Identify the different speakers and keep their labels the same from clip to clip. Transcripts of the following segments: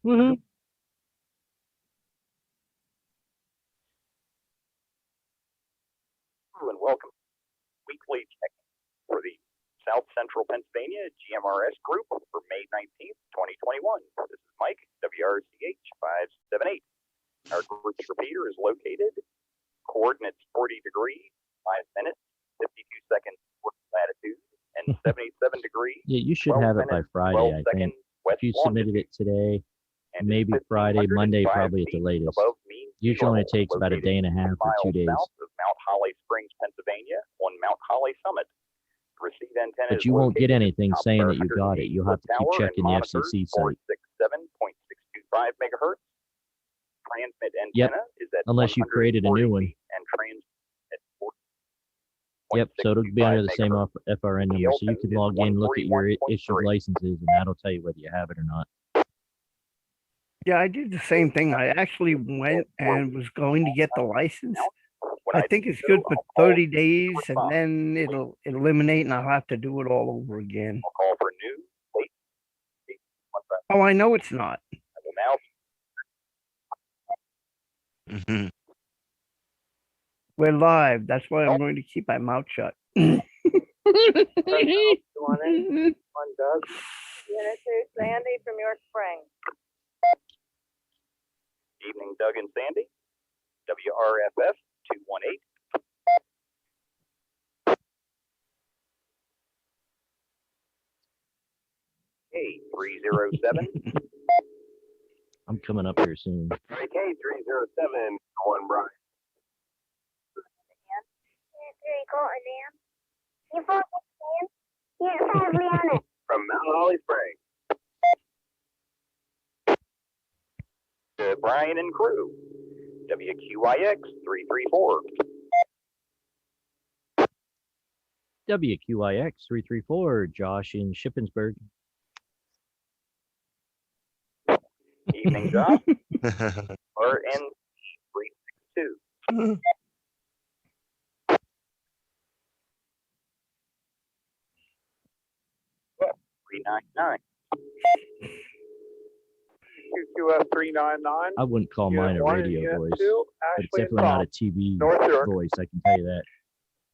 Speaker 1: Mm-hmm.
Speaker 2: And welcome weekly check for the South Central Pennsylvania GMRS group for May 19th, 2021. This is Mike, WRCH 578. Our group repeater is located, coordinates 40 degrees, 5 minutes, 52 seconds latitude, and 77 degrees.
Speaker 1: Yeah, you should have it by Friday, I think. If you submitted it today, maybe Friday, Monday, probably at the latest. Usually only takes about a day and a half or 2 days.
Speaker 2: South of Mount Holly Springs, Pennsylvania, on Mount Holly Summit. Receive antenna.
Speaker 1: But you won't get anything saying that you got it. You'll have to keep checking the FCC site.
Speaker 2: 467.625 megahertz. Transmit antenna is at
Speaker 1: unless you created a new one.
Speaker 2: And transmit at 4.
Speaker 1: Yep, so it'll be under the same FRN number. So you can log in, look at your issued licenses, and that'll tell you whether you have it or not.
Speaker 3: Yeah, I did the same thing. I actually went and was going to get the license. I think it's good for 30 days, and then it'll eliminate, and I'll have to do it all over again.
Speaker 2: I'll call for new.
Speaker 3: Oh, I know it's not.
Speaker 4: Mm-hmm.
Speaker 3: We're live. That's why I'm going to keep my mouth shut.
Speaker 5: You want it? One Doug. Unit 2, Sandy from York Springs.
Speaker 2: Evening, Doug and Sandy. WRFF 218. K 307.
Speaker 1: I'm coming up here soon.
Speaker 2: K 307. One Brian. From Mount Holly Springs. To Brian and crew. WQIX 334.
Speaker 1: WQIX 334, Josh in Shippensburg.
Speaker 2: Evening, Josh. RN 362. $399.
Speaker 6: QQF 399.
Speaker 1: I wouldn't call mine a radio voice, but it's definitely not a TV voice, I can tell you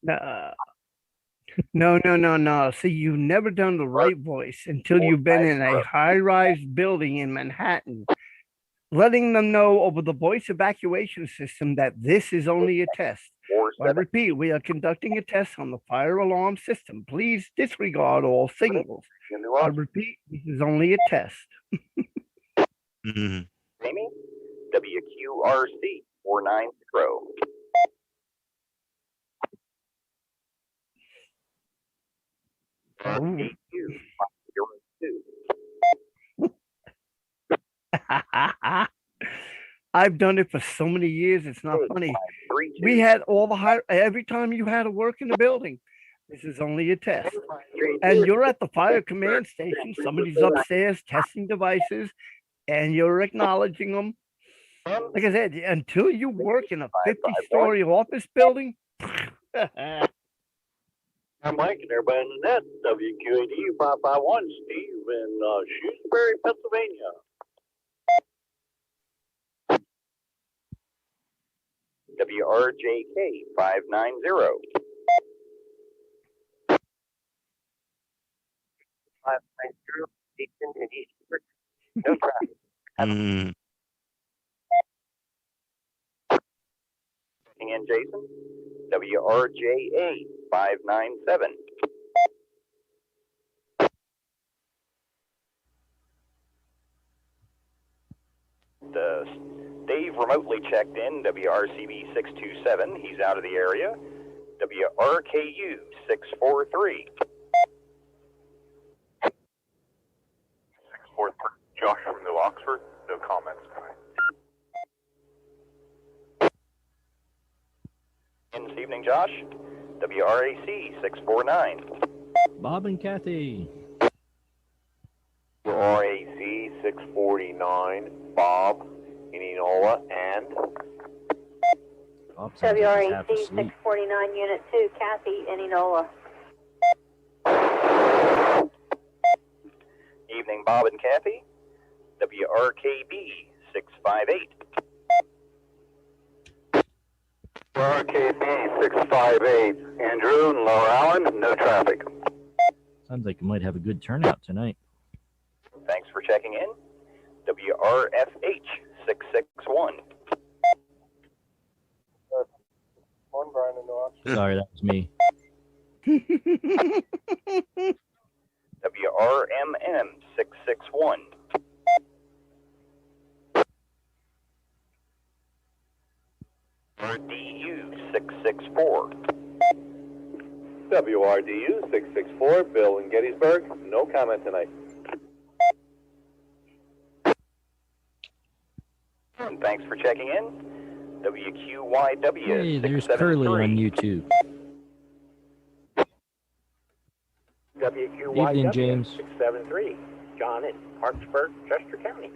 Speaker 1: that.
Speaker 3: No. See, you've never done the right voice until you've been in a high-rise building in Manhattan, letting them know over the voice evacuation system that this is only a test. I repeat, we are conducting a test on the fire alarm system. Please disregard all signals. I repeat, this is only a test.
Speaker 4: Mm-hmm.
Speaker 2: Amy, WQRC 490. AQ 502.
Speaker 3: I've done it for so many years, it's not funny. We had all the every time you had to work in the building. This is only a test. And you're at the fire command station, somebody's upstairs testing devices, and you're acknowledging them. Like I said, until you work in a 50-story office building.
Speaker 6: I'm Mike and everybody on the net. WQAD 551, Steve in Shrewsbury, Pennsylvania.
Speaker 2: WRJK 590.
Speaker 5: 590, Easton and Eastford. No traffic.
Speaker 4: Mm.
Speaker 2: Checking in, Jason. WRJA 597. Dave remotely checked in, WRCB 627. He's out of the area. WRKU 643.
Speaker 6: 643, Josh from New Oxford. No comments tonight.
Speaker 2: This evening, Josh. WRAC 649.
Speaker 1: Bob and Kathy.
Speaker 6: WRAC 649, Bob, Enola, and
Speaker 5: WRAC 649, Unit 2, Kathy, Enola.
Speaker 2: Evening, Bob and Kathy. WRKB 658.
Speaker 6: RKB 658, Andrew and Lower Allen, no traffic.
Speaker 1: Sounds like you might have a good turnout tonight.
Speaker 2: Thanks for checking in. WRFH 661.
Speaker 1: Sorry, that was me.
Speaker 2: WRMM 661. RDU 664.
Speaker 6: WRDU 664, Bill in Gettysburg, no comment tonight.
Speaker 2: And thanks for checking in. WQYW
Speaker 1: Hey, there's Curly on YouTube.
Speaker 6: WQYW
Speaker 1: Evening, James.
Speaker 6: 673, John in Parksburg, Chester County.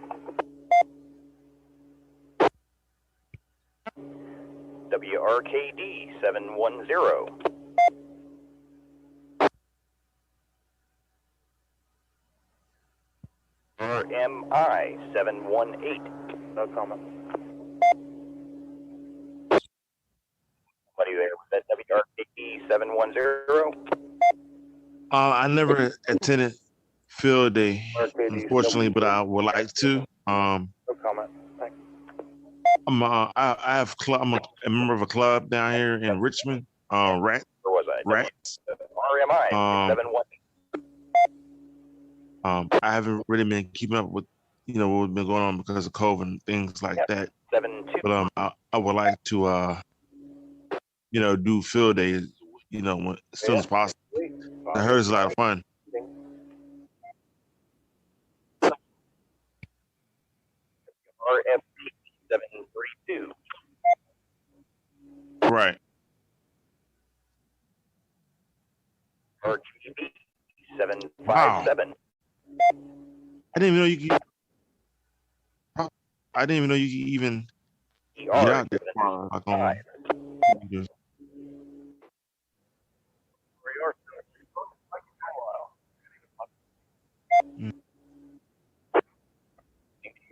Speaker 2: WRKD 710. RMI 718.
Speaker 6: No comment.
Speaker 2: Somebody there with that WRKD 710.
Speaker 7: I never attended field day, unfortunately, but I would like to.
Speaker 6: No comment. Thanks.
Speaker 7: I'm a member of a club down here in Richmond. Rats.
Speaker 2: Where was I? RMI 718.
Speaker 7: I haven't really been keeping up with, what's been going on because of COVID and things like that.
Speaker 2: 72.
Speaker 7: But I would like to, do field days, as soon as possible. I heard it's a lot of fun.
Speaker 2: RFP 732.
Speaker 7: Right.
Speaker 2: RGB 757.
Speaker 7: I didn't even know you could even get out there.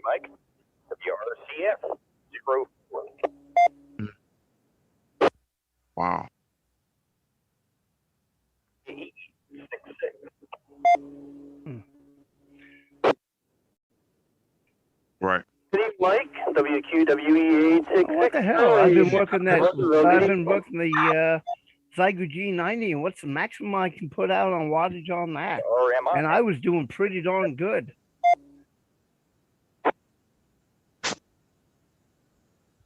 Speaker 2: Mike, WRCF 04.
Speaker 7: Wow.
Speaker 2: 866.
Speaker 7: Right.
Speaker 6: Mike, WQWE 866.
Speaker 3: What the hell? I've been working the Zygo G90, and what's the maximum I can put out on wattage on that?
Speaker 2: RMI.
Speaker 3: And I was doing pretty darn good.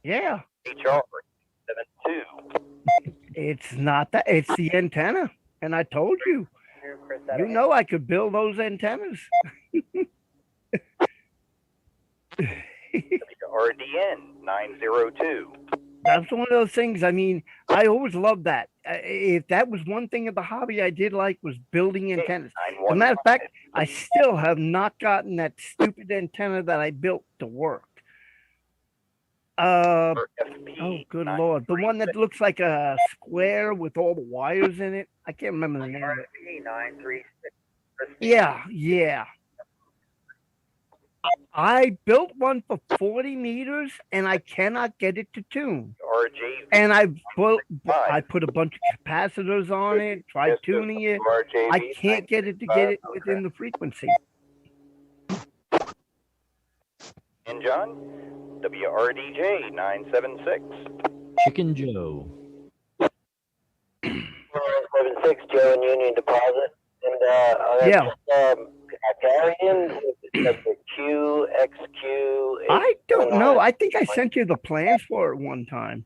Speaker 3: Yeah.
Speaker 2: HR 72.
Speaker 3: It's not that, it's the antenna. And I told you, I could build those antennas.
Speaker 2: RDN 902.
Speaker 3: That's one of those things. I mean, I always loved that. If that was one thing of the hobby I did like, was building antennas. As a matter of fact, I still have not gotten that stupid antenna that I built to work. Oh, good Lord. The one that looks like a square with all the wires in it. I can't remember the name of it. Yeah. I built one for 40 meters and I cannot get it to tune. And I put a bunch of capacitors on it, tried tuning it. I can't get it to get it within the frequency.
Speaker 2: And John, WRDJ 976.
Speaker 1: Chicken Joe.
Speaker 6: 476, Joe and Union Deposit. And
Speaker 3: yeah.
Speaker 6: Guardian, the QXQ.
Speaker 3: I don't know. I think I sent you the plans for it one time.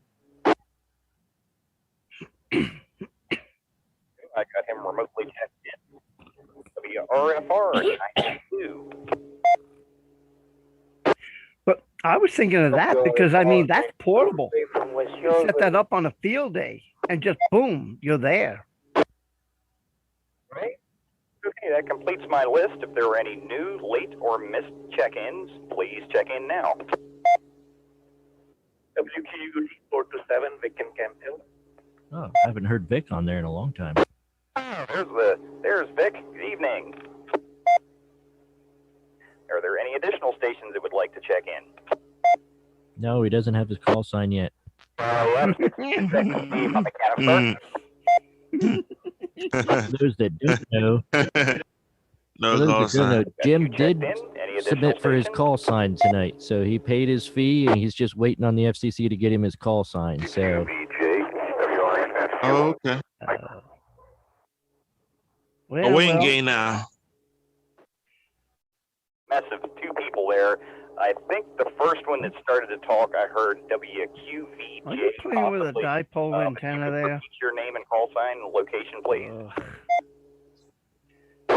Speaker 2: I got him remotely checked in. WRFR 92.
Speaker 3: But I was thinking of that because, I mean, that's portable. You set that up on a field day and just boom, you're there.
Speaker 2: Right? Okay, that completes my list. If there were any new, late, or missed check-ins, please check in now.
Speaker 6: WQD 427, Vic and Camp Hill.
Speaker 1: Oh, I haven't heard Vic on there in a long time.
Speaker 2: There's Vic. Good evening. Are there any additional stations
Speaker 1: No, he doesn't have his call sign yet.
Speaker 2: Let's get Steve on the count of
Speaker 1: For those that don't know,
Speaker 7: No
Speaker 1: for
Speaker 7: call
Speaker 1: those that don't know,
Speaker 7: sign.
Speaker 1: Jim did
Speaker 2: Checked in. Any additional
Speaker 1: submit for his
Speaker 2: stations?
Speaker 1: call sign tonight. So he paid his fee and he's just waiting on the FCC to get him his call sign. So
Speaker 7: Oh, okay.
Speaker 3: Well,
Speaker 7: Away
Speaker 3: well,
Speaker 7: game now.
Speaker 2: Massive two people there. I think the first one that started to talk, I heard WQVJ.
Speaker 3: are you playing with a
Speaker 2: possibly.
Speaker 3: dipole
Speaker 2: If
Speaker 3: antenna
Speaker 2: you could
Speaker 3: there?
Speaker 2: repeat your name and call sign and location, please.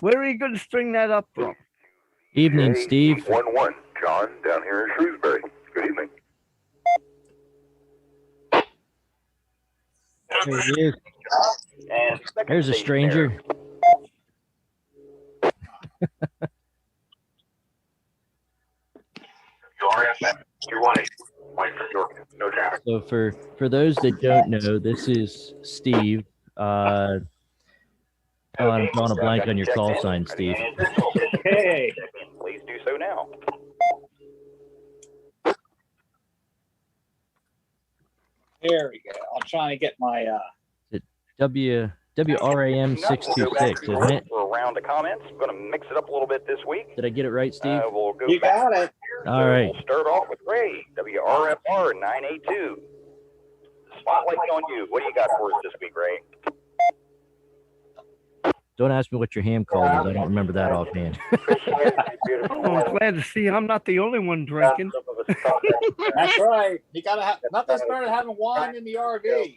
Speaker 3: Where are you going to string that up from?
Speaker 1: evening, Steve.
Speaker 8: 811, John, down here in Shrewsbury. Good evening.
Speaker 1: There he is.
Speaker 2: And second
Speaker 1: There's a
Speaker 2: station
Speaker 1: stranger.
Speaker 2: there.
Speaker 8: You're wanting. Mike from York. No traffic.
Speaker 1: So for those that don't know, this is Steve. I'm drawing a blank on your call sign, Steve.
Speaker 2: Hey. Please do so now.
Speaker 9: There we go. I'm trying to get my
Speaker 1: WRAM 626, isn't it?
Speaker 2: For a round of comments. I'm going to mix it up a little bit this week.
Speaker 1: Did I get it right, Steve?
Speaker 2: We'll go
Speaker 9: You
Speaker 2: back
Speaker 9: got it.
Speaker 2: here.
Speaker 1: All right.
Speaker 2: We'll start off with Ray, WRFR 982. Spotlight's on you. What do you got for us this week, Ray?
Speaker 1: Don't ask me what your ham call is. I don't remember that offhand.
Speaker 3: Oh, I'm glad to see I'm not the only one drinking.
Speaker 9: That's right. You gotta have nothing better than having wine in the RV.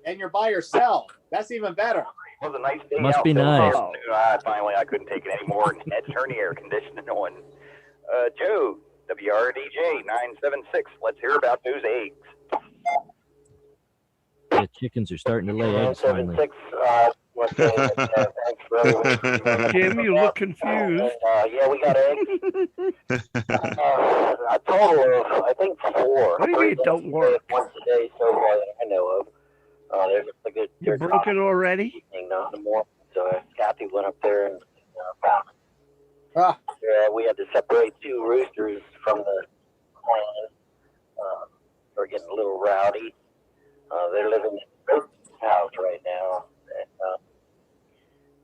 Speaker 9: And you're by yourself. That's even better.
Speaker 2: It was a nice day
Speaker 1: Must
Speaker 2: out
Speaker 1: be
Speaker 2: so
Speaker 1: nice.
Speaker 2: far. Finally, I couldn't take it anymore and had to turn the air conditioning on. Joe, WRDJ 976. Let's hear about those eggs.
Speaker 1: The chickens are starting to lay eggs finally.
Speaker 3: Jim, you look confused.
Speaker 6: Yeah, we got eggs. A total of, I think, 4.
Speaker 3: What do you mean it don't work?
Speaker 6: Once a day so far that I know of. There's a good.
Speaker 3: You broke it already?
Speaker 6: Not anymore. So Kathy went up there and found it.
Speaker 9: Ah.
Speaker 6: We had to separate 2 roosters from the clan. They're getting a little rowdy. They're living in the house right now. And,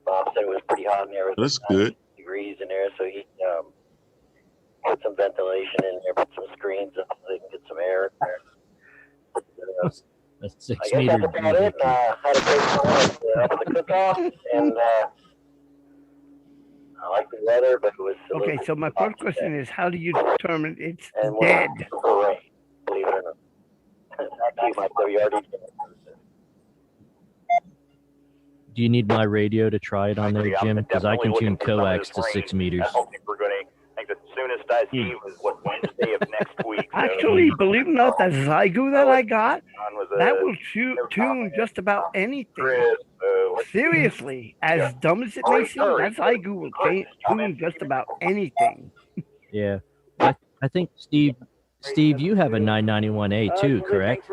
Speaker 6: Bob said it was pretty hot in there. It was
Speaker 7: That's good.
Speaker 6: degrees in there, so he put some ventilation in there, put some screens so they can get some air in there.
Speaker 1: That's
Speaker 6: I
Speaker 1: 6
Speaker 6: guess
Speaker 1: meters.
Speaker 6: that's about it. Had a great time with the cook-off, and I like the weather, but it was a
Speaker 3: Okay,
Speaker 6: little
Speaker 3: so my
Speaker 6: hot
Speaker 3: first question
Speaker 6: today.
Speaker 3: is, how do you determine it's
Speaker 6: And we're
Speaker 3: dead?
Speaker 6: for rain, believe it or not. Actually, my WRD.
Speaker 1: Do you need my radio to try it on there, Jim? Because I can tune coax to 6 meters.
Speaker 2: I don't think we're going to. I think the soonest I see was what Wednesday of next week. So
Speaker 3: Actually, believe it or not, that Zygu that I got,
Speaker 2: John was,
Speaker 3: that will tune just about anything.
Speaker 2: Chris,
Speaker 3: Seriously, as dumb as it may seem, that Zygu will tune just about anything.
Speaker 1: Yeah. I think, Steve, you have a 991A too, correct?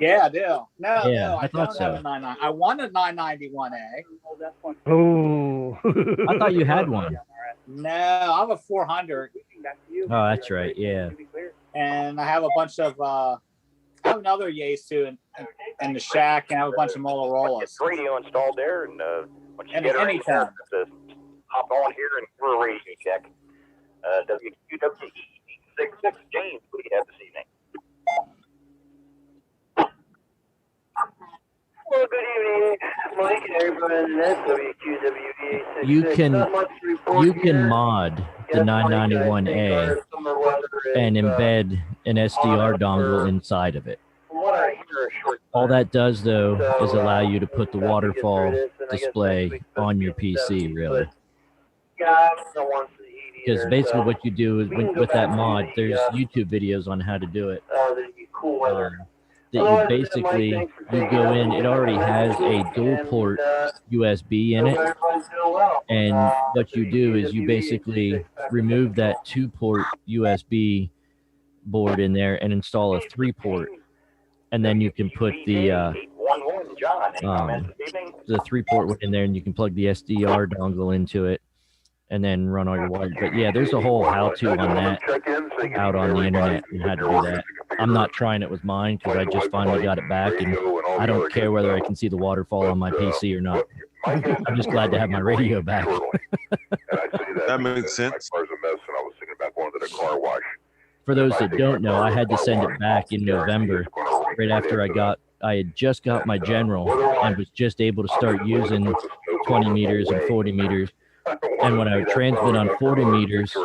Speaker 9: Yeah, I do. No,
Speaker 1: Yeah,
Speaker 9: no,
Speaker 1: I
Speaker 9: I
Speaker 1: thought
Speaker 9: don't
Speaker 1: so.
Speaker 9: have a 99. I want a 991A.
Speaker 3: Oh.
Speaker 1: I thought you had one.
Speaker 9: No, I have a 400,
Speaker 1: Oh, that's right. Yeah.
Speaker 9: and I have a bunch of. I have another Yaesu in the shack, and I have a bunch of
Speaker 2: get
Speaker 9: Motorola's.
Speaker 2: the radio installed there, and once you
Speaker 9: And
Speaker 2: get her in
Speaker 9: anytime.
Speaker 2: there, just hop on here and do a radio check. WQWE 866 James, what do you have this evening?
Speaker 6: Well, good evening, Mike and everybody in the net. WQWE.
Speaker 1: You can mod the 991A and embed an SDR dongle inside of it. All that does, though, is allow you to put the waterfall display on your PC, really. Because basically what you do is with that mod, there's YouTube videos on how to do it. That you basically, you go in, it already has a dual port USB in it. And what you do is you basically remove that 2-port USB board in there and install a 3-port. And then you can put the
Speaker 2: 811 John, any comments this evening?
Speaker 1: 3-port in there and you can plug the SDR dongle into it. and then run all your wires. But yeah, there's a whole how-to on that out on the internet and how to do that. I'm not trying it with mine because I just finally got it back, and I don't care whether I can see the waterfall on my PC or not. I'm just glad to have my radio back.
Speaker 7: That makes sense.
Speaker 1: For those that don't know, I had to send it back in November, right after I had just got my General and was just able to start using 20 meters and 40 meters. And when I would transmit on 40 meters,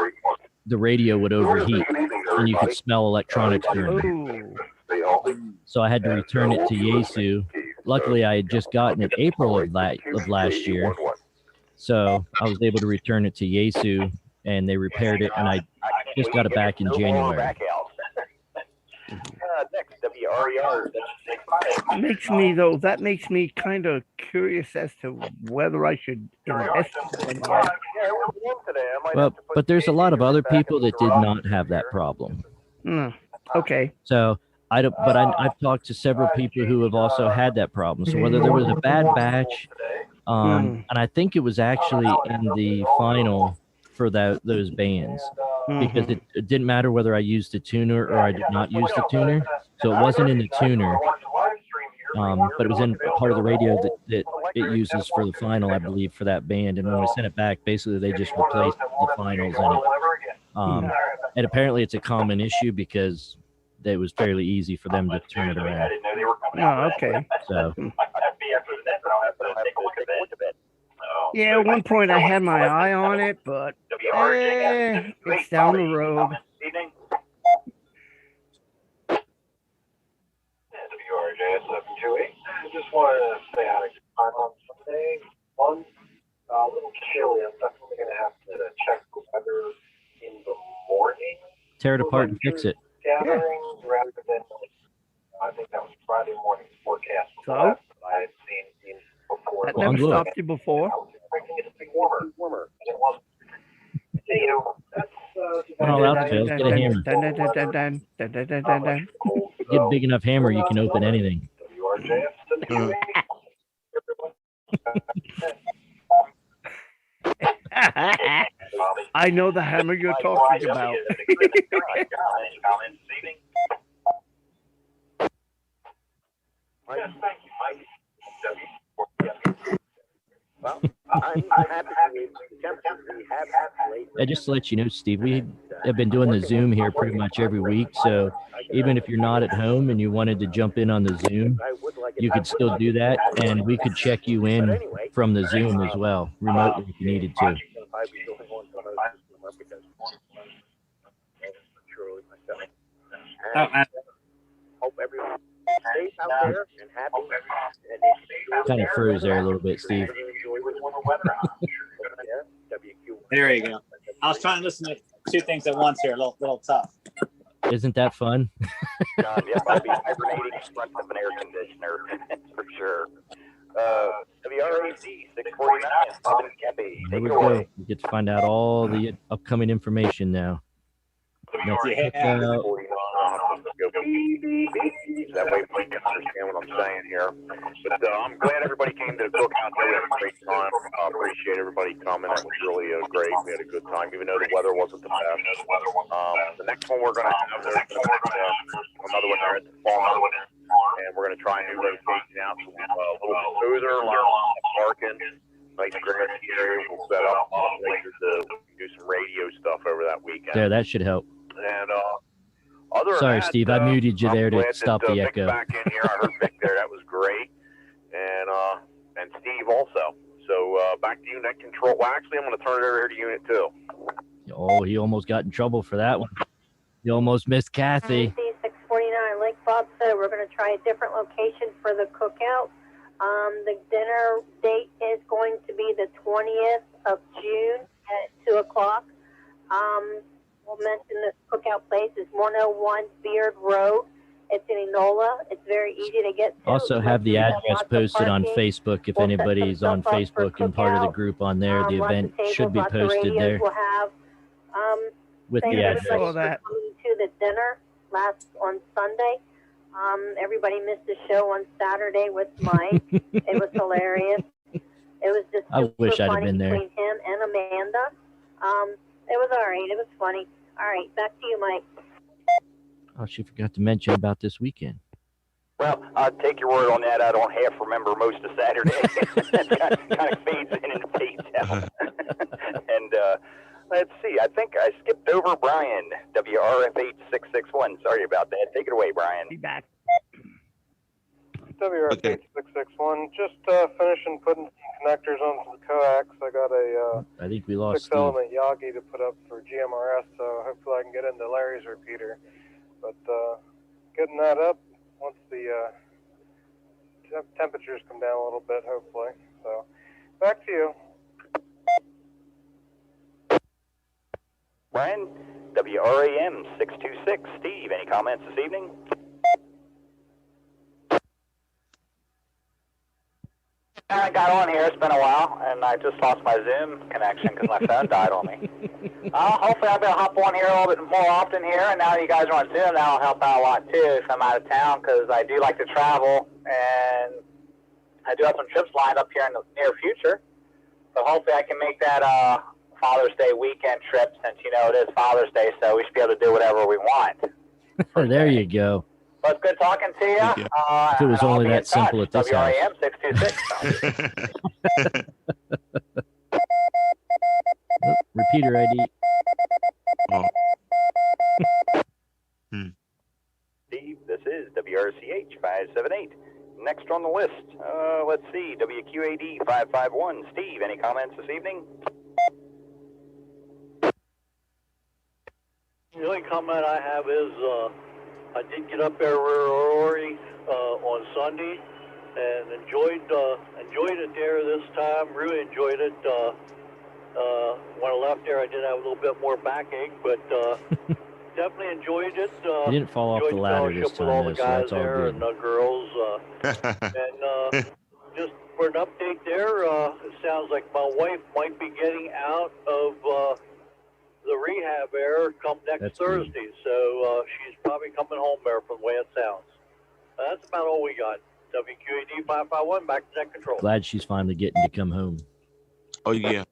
Speaker 1: the radio would overheat and you could smell electronics burning. So I had to return it to Yaesu. Luckily, I had just gotten it April of last year. So I was able to return it to Yaesu, and they repaired it, and I just got it back in January.
Speaker 2: Next, WRER.
Speaker 3: That makes me kind of curious as to whether I should invest in that.
Speaker 1: Well, but there's a lot of other people that did not have that problem.
Speaker 3: Okay.
Speaker 1: So I've talked to several people who have also had that problem. So whether there was a bad batch, and I think it was actually in the final for those bands, because it didn't matter whether I used the tuner or I did not use the tuner. So it wasn't in the tuner, but it was in part of the radio that it uses for the final, I believe, for that band. And when we sent it back, basically they just replaced the finals in it. And apparently it's a common issue because it was fairly easy for them to turn it around.
Speaker 3: Oh, okay.
Speaker 1: So.
Speaker 3: Yeah, at one point I had my eye on it, but it's down the road.
Speaker 8: WRJS FT-891. I just wanted to say hi on Sunday. A little chilly. I'm definitely going to have to check the weather in the morning.
Speaker 1: Tear it apart and fix it.
Speaker 8: Gathering rather than, I think that was Friday morning forecast.
Speaker 3: So?
Speaker 8: I had seen before.
Speaker 3: That never stopped you before?
Speaker 8: Warmer. It wasn't. You know, that's
Speaker 1: All out, Phil. Get a hammer. Get a big enough hammer, you can open anything.
Speaker 3: I know the hammer you're talking about.
Speaker 1: Just to let you know, Steve, we have been doing the Zoom here pretty much every week. So even if you're not at home and you wanted to jump in on the Zoom, you could still do that. And we could check you in from the Zoom as well, remotely if you needed to. Kind of froze there a little bit, Steve.
Speaker 9: There you go. I was trying to listen to two things at once here, a little tough.
Speaker 1: Isn't that fun?
Speaker 2: John, yeah, I'll be hibernating in front of an air conditioner for sure. WRAC 649.
Speaker 1: There we go. We get to find out all the upcoming information now.
Speaker 2: That way we can understand what I'm saying here. But I'm glad everybody came to the cookout. We had a great time. I appreciate everybody coming. It was really great. We had a good time, even though the weather wasn't the best. The next one we're going to have, there's another one there at the farm. And we're going to try a new location out. So a little bit smoother, a lot of parking. Nice grassy area. We'll set up to do some radio stuff over that weekend.
Speaker 1: There, that should help.
Speaker 2: And
Speaker 1: sorry, Steve, I muted you there to stop the echo.
Speaker 2: Back in here, I heard Vic there. That was great, and Steve also. So back to Unit Control. Well, actually, I'm going to turn it over here to Unit 2.
Speaker 1: Oh, he almost got in trouble for that one. You almost missed Kathy.
Speaker 5: 649. Like Bob said, we're going to try a different location for the cookout. The dinner date is going to be the 20th of June at 2 o'clock. We'll mention the cookout place is 101 Beard Road. It's in Enola. It's very easy to get to.
Speaker 1: Also have the address posted on Facebook if anybody's on Facebook and part of the group on there. The event should be posted there
Speaker 5: we'll have,
Speaker 1: with the address.
Speaker 5: Coming to the dinner on Sunday. Everybody missed the show on Saturday with Mike. It was hilarious. It was just
Speaker 1: I wish I'd have been there.
Speaker 5: Between him and Amanda. It was all right. It was funny. All right, back to you, Mike.
Speaker 1: Oh, she forgot to mention about this weekend.
Speaker 2: Well, I'll take your word on that. I don't half remember most of Saturday. It kind of fades in and fades out. And let's see. I think I skipped over Brian, WRF 8661. Sorry about that. Take it away, Brian.
Speaker 3: Be back.
Speaker 8: WRF 8661. Just finishing putting some connectors onto the coax. I got a
Speaker 1: I think we lost
Speaker 8: 6 element Yagi to put up for GMRS, so hopefully I can get into Larry's repeater. But getting that up once the temperatures come down a little bit, hopefully. So back to you.
Speaker 2: Brian, WRAM 626. Steve, any comments this evening?
Speaker 10: I got on here. It's been a while, and I just lost my Zoom connection because my phone died on me. Hopefully I'll be able to hop on here a little bit more often here, and now you guys are on Zoom, that'll help out a lot too if I'm out of town, because I do like to travel, and I do have some trips lined up here in the near future. So hopefully I can make that Father's Day weekend trip, since, you know, it is Father's Day, so we should be able to do whatever we want.
Speaker 1: There you go.
Speaker 10: Well, it's good talking to you.
Speaker 1: If it was only that simple at this house.
Speaker 10: WRAM 626.
Speaker 1: Oh, repeater ID.
Speaker 2: Steve, this is WRCH 578. Next on the list, let's see, WQAD 551. Steve, any comments this evening?
Speaker 11: The only comment I have is I did get up there early on Sunday and enjoyed it there this time. Really enjoyed it. When I left there, I did have a little bit more backache, but definitely enjoyed it.
Speaker 1: You didn't fall off the ladder this time, though, so that's all good.
Speaker 11: And the girls. And just for an update there, it sounds like my wife might be getting out of the rehab there come next Thursday. Good. So she's probably coming home there from the way it sounds. That's about all we got. WQAD 551, back to net control.
Speaker 1: Glad she's finally getting to come home.
Speaker 7: Oh, yeah.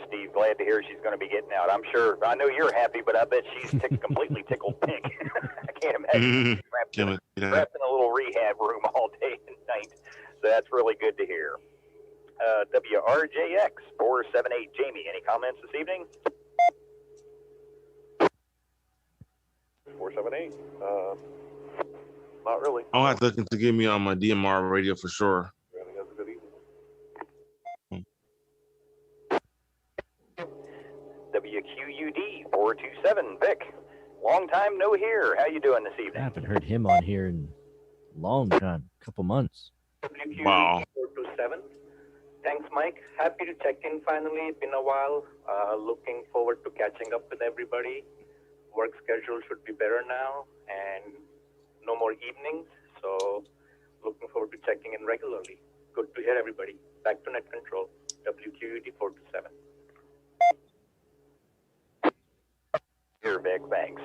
Speaker 2: Steve, glad to hear she's going to be getting out. I'm sure, I know you're happy, but I bet she's completely tickled pink. I can't imagine trapped in a little rehab room all day and night. So that's really good to hear. WRJX 478, Jamie, any comments this evening? 478, not really.
Speaker 7: I'll have to look into give me on my DMR radio for sure.
Speaker 2: WQUD 427, Vic. Long time no hear. How you doing this evening?
Speaker 1: I haven't heard him on here in a long time, a couple months.
Speaker 2: WQUD
Speaker 7: Wow.
Speaker 12: 427. Thanks, Mike. Happy to check in finally. It's been a while. Looking forward to catching up with everybody. Work schedule should be better now, and no more evenings. So looking forward to checking in regularly. Good to hear everybody. Back to net control. WQUD 427.
Speaker 2: Here, Vic, thanks.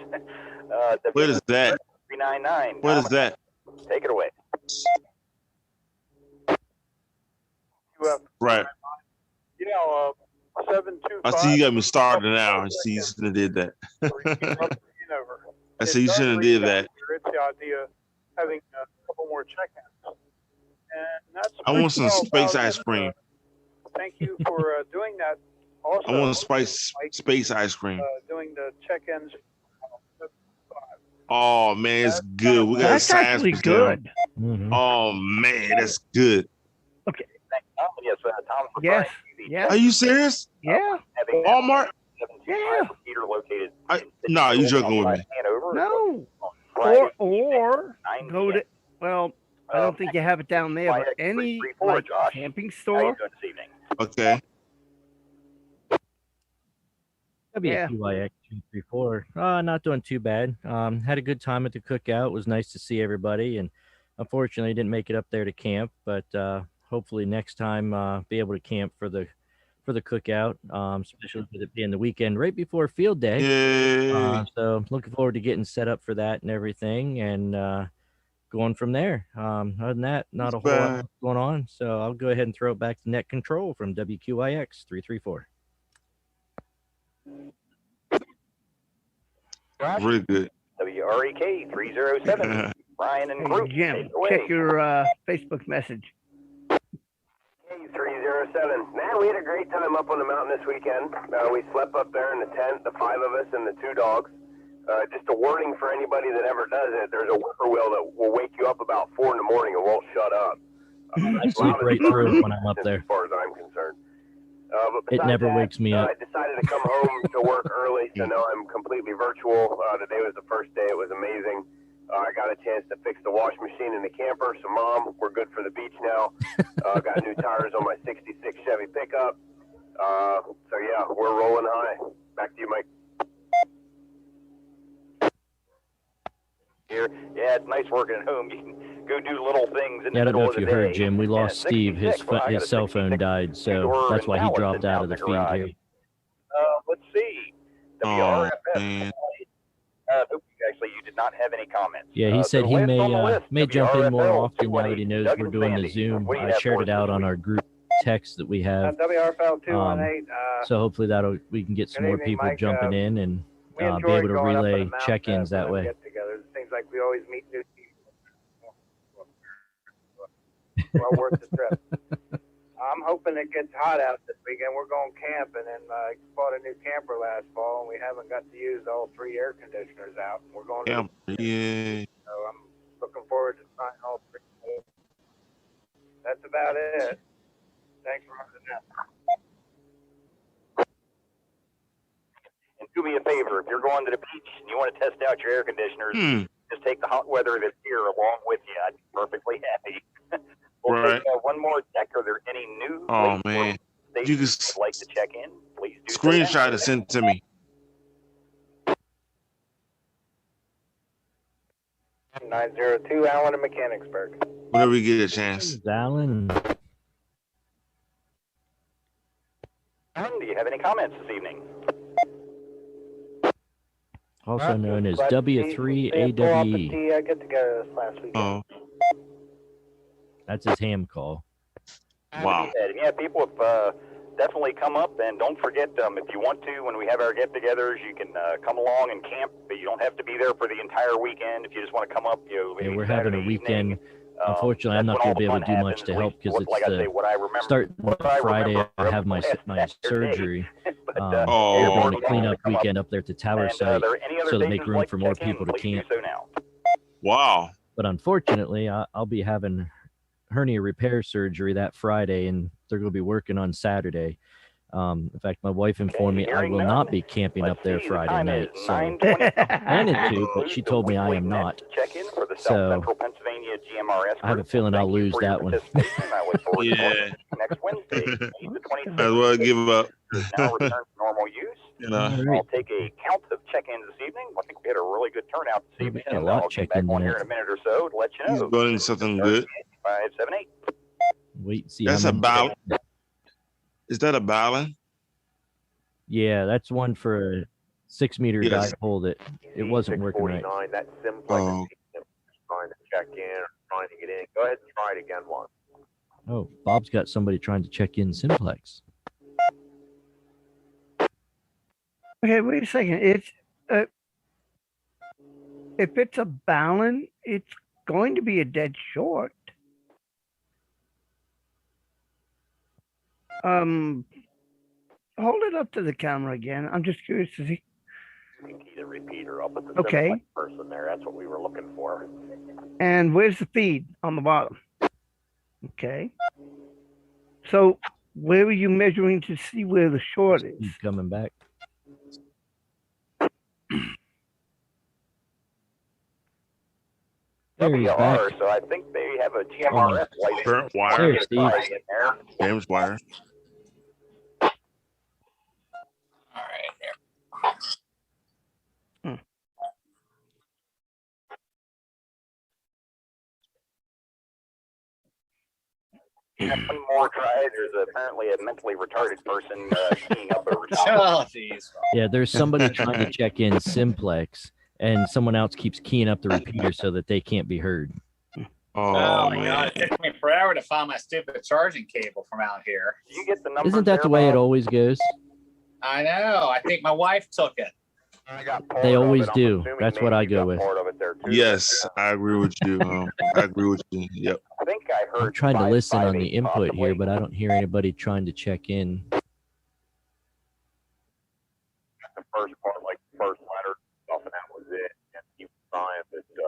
Speaker 7: What is that?
Speaker 2: 399.
Speaker 7: What is that?
Speaker 2: Take it away.
Speaker 7: Right.
Speaker 8: Yeah, 725.
Speaker 7: I see you got me started now. I see you shouldn't have did that. I see you shouldn't have did that.
Speaker 8: It's the idea of having a couple more check-ins. And that's
Speaker 7: I want some space ice cream.
Speaker 8: Thank you for doing that. Also,
Speaker 7: I want space ice cream.
Speaker 8: Doing the check-ins.
Speaker 7: Oh man, it's good. We got
Speaker 3: That's actually good.
Speaker 1: Mm-hmm.
Speaker 7: Oh man, that's good.
Speaker 3: Okay.
Speaker 2: Yes, Tom.
Speaker 3: Yes. Yeah.
Speaker 7: Are you serious?
Speaker 3: Yeah.
Speaker 7: Walmart?
Speaker 3: Yeah.
Speaker 2: Located.
Speaker 7: No, you joking with me?
Speaker 3: No. Or go to, well, I don't think you have it down there, but any like camping store.
Speaker 7: Okay.
Speaker 1: WQYX 234. Not doing too bad. Had a good time at the cookout. It was nice to see everybody, and unfortunately didn't make it up there to camp, but hopefully next time be able to camp for the cookout, especially with it being the weekend right before field day. So looking forward to getting set up for that and everything, and going from there. Other than that, not a whole lot going on. So I'll go ahead and throw it back to net control from WQIX 334.
Speaker 7: Really good.
Speaker 2: WREK 307. Ryan and
Speaker 3: Hey,
Speaker 2: group.
Speaker 3: Jim, check your Facebook message.
Speaker 13: 307. Man, we had a great time up on the mountain this weekend. We slept up there in the tent, the 5 of us and the 2 dogs. Just a warning for anybody that ever does it. There's a whippoorwill that will wake you up about 4 in the morning and won't shut up.
Speaker 1: I sleep right through it when I'm up there.
Speaker 13: As far as I'm concerned. But
Speaker 1: It never wakes me up.
Speaker 13: I decided to come home to work early, so now I'm completely virtual. Today was the first day. It was amazing. I got a chance to fix the wash machine in the camper. So, Mom, we're good for the beach now. Got new tires on my 66 Chevy pickup. So, yeah, we're rolling high. Back to you, Mike.
Speaker 2: Here. Yeah, it's nice working at home. You can go do little things. In
Speaker 1: Yeah, I
Speaker 2: the
Speaker 1: don't know
Speaker 2: middle
Speaker 1: if
Speaker 2: of
Speaker 1: you
Speaker 2: the
Speaker 1: heard,
Speaker 2: day.
Speaker 1: Jim. We lost Steve. His cell phone died, so that's why he dropped out of the feed here.
Speaker 2: Let's see.
Speaker 7: Oh,
Speaker 2: WRFS.
Speaker 7: man.
Speaker 2: Actually, you did not have any comments.
Speaker 1: Yeah, he said he
Speaker 2: last on the list,
Speaker 1: may jump in more
Speaker 2: WRFL
Speaker 1: often now that he knows we're doing the Zoom.
Speaker 2: What do you
Speaker 1: I
Speaker 2: have
Speaker 1: shared
Speaker 2: for
Speaker 1: it
Speaker 2: us
Speaker 1: out
Speaker 2: this
Speaker 1: on
Speaker 2: week?
Speaker 1: our group text that we have.
Speaker 14: WRFL 218.
Speaker 1: So hopefully we can get some
Speaker 14: Good
Speaker 1: more
Speaker 14: evening,
Speaker 1: people
Speaker 14: Mike.
Speaker 1: jumping in and
Speaker 14: We
Speaker 1: be
Speaker 14: enjoy
Speaker 1: able to
Speaker 14: going up on the
Speaker 1: relay
Speaker 14: mountain,
Speaker 1: check-ins that
Speaker 14: for
Speaker 1: way.
Speaker 14: get-togethers. It seems like we always meet new people. Well worth the trip. I'm hoping it gets hot out this weekend. We're going camping, and I bought a new camper last fall, and we haven't got to use all 3 air conditioners out. We're going to
Speaker 7: Yeah.
Speaker 14: so I'm looking forward to trying all 3. That's about it. Thanks for running that.
Speaker 2: And do me a favor, if you're going to the beach and you want to test out your air conditioners, just take the hot weather that's here along with you. I'd be perfectly happy. We'll
Speaker 7: Right.
Speaker 2: take one more check. Are there any new
Speaker 7: Oh, man. You can
Speaker 2: stations you'd like to check in? Please do.
Speaker 7: screenshot and send it to me.
Speaker 14: 902 Allen in Mechanicsburg.
Speaker 7: Whenever we get a chance.
Speaker 1: Alan.
Speaker 2: Alan, do you have any comments this evening?
Speaker 1: Also known as
Speaker 14: Glad to see
Speaker 1: W3AWE.
Speaker 14: I get together this last weekend.
Speaker 7: Oh,
Speaker 1: That's his ham call.
Speaker 7: wow.
Speaker 2: And yeah, people have definitely come up, and don't forget, if you want to, when we have our get-togethers, you can come along and camp, but you don't have to be there for the entire weekend. If you just want to come up,
Speaker 1: Yeah,
Speaker 2: maybe
Speaker 1: we're having a
Speaker 2: Saturday
Speaker 1: weekend.
Speaker 2: evening,
Speaker 1: Unfortunately, I'm not going to be able to do much to help because it's
Speaker 2: like I say, what I remember,
Speaker 1: start
Speaker 2: what I
Speaker 1: Friday.
Speaker 2: remember
Speaker 1: I have
Speaker 2: from
Speaker 1: my
Speaker 2: last Saturday.
Speaker 1: surgery.
Speaker 2: But,
Speaker 7: Oh.
Speaker 1: We're
Speaker 2: you're
Speaker 1: doing a cleanup
Speaker 2: come up.
Speaker 1: weekend up there at the tower
Speaker 2: And,
Speaker 1: site,
Speaker 2: there are any other
Speaker 1: so to
Speaker 2: dates
Speaker 1: make
Speaker 2: you'd
Speaker 1: room
Speaker 2: like
Speaker 1: for
Speaker 2: to
Speaker 1: more
Speaker 2: check in,
Speaker 1: people to
Speaker 2: please do
Speaker 1: camp.
Speaker 2: so now.
Speaker 7: Wow.
Speaker 1: But unfortunately, I'll be having hernia repair surgery that Friday, and they're going to be working on Saturday. In fact, my wife informed me I will not be camping up there Friday night. So planning to, but she told me I am not.
Speaker 2: Check in for the South
Speaker 1: So
Speaker 2: Central Pennsylvania GMRS
Speaker 1: I have a feeling I'll lose that one.
Speaker 2: I look forward to
Speaker 7: Yeah.
Speaker 2: next Wednesday, the
Speaker 7: Might as well give up.
Speaker 2: now return to normal use.
Speaker 7: You know.
Speaker 1: All right.
Speaker 2: I'll take a count of check-ins this evening. I think we had a really good turnout this
Speaker 1: We
Speaker 2: evening.
Speaker 1: had a
Speaker 2: and
Speaker 1: lot
Speaker 2: I'll get back
Speaker 1: check-ins
Speaker 2: on here
Speaker 1: tonight.
Speaker 2: in a minute or so to let you
Speaker 7: He's
Speaker 2: know.
Speaker 7: going into something good.
Speaker 2: 578.
Speaker 1: Wait and see.
Speaker 7: That's
Speaker 1: how
Speaker 7: a
Speaker 1: many-
Speaker 7: ballon. Is that a ballon?
Speaker 1: Yeah, that's one for a 6-meter
Speaker 7: Yes.
Speaker 1: dipole that it wasn't working right.
Speaker 13: 649, that's simplex.
Speaker 7: Oh.
Speaker 13: Trying to check in or trying to get in. Go ahead and try it again once.
Speaker 1: Oh, Bob's got somebody trying to check in simplex.
Speaker 3: Okay, wait a second. It's if it's a ballon, it's going to be a dead short. Hold it up to the camera again. I'm just curious to see.
Speaker 2: You can key the repeater up at the
Speaker 3: Okay.
Speaker 2: simplex person there. That's what we were looking for.
Speaker 3: And where's the feed on the bottom? Okay. So where are you measuring to see where the short is?
Speaker 1: He's coming back. There he's
Speaker 2: WR,
Speaker 1: back.
Speaker 2: so I think they have a GMRS light
Speaker 7: Current wire.
Speaker 1: There, Steve.
Speaker 2: in there.
Speaker 7: James wire.
Speaker 9: All right, there.
Speaker 2: One more try. There's apparently a mentally retarded person keying up over top.
Speaker 9: Oh, jeez.
Speaker 1: Yeah, there's somebody trying to check in simplex, and someone else keeps keying up the repeater so that they can't be heard.
Speaker 7: Oh,
Speaker 9: Oh, my
Speaker 7: man.
Speaker 9: God. It took me forever to find my stupid charging cable from out here.
Speaker 2: You get the numbers
Speaker 1: Isn't that the way it always goes?
Speaker 9: I know. I think my wife took it.
Speaker 1: They always do. That's what I go with.
Speaker 7: Yes, I agree with you. I agree with you. Yep.
Speaker 2: I think I heard.
Speaker 1: I'm trying to listen on the
Speaker 2: 558
Speaker 1: input here,
Speaker 2: possibly.
Speaker 1: but I don't hear anybody trying to check in.
Speaker 2: The first part, like the first letter, stuff, and that was it. And he was trying, but you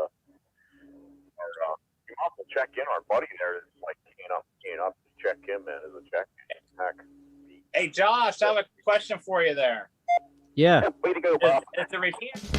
Speaker 2: also check in. Our buddy there is like keying up to check him in as a check.
Speaker 9: Hey, Josh, I have a question for you there.
Speaker 1: Yeah.
Speaker 2: Way to go, Bob.
Speaker 9: Is the repeater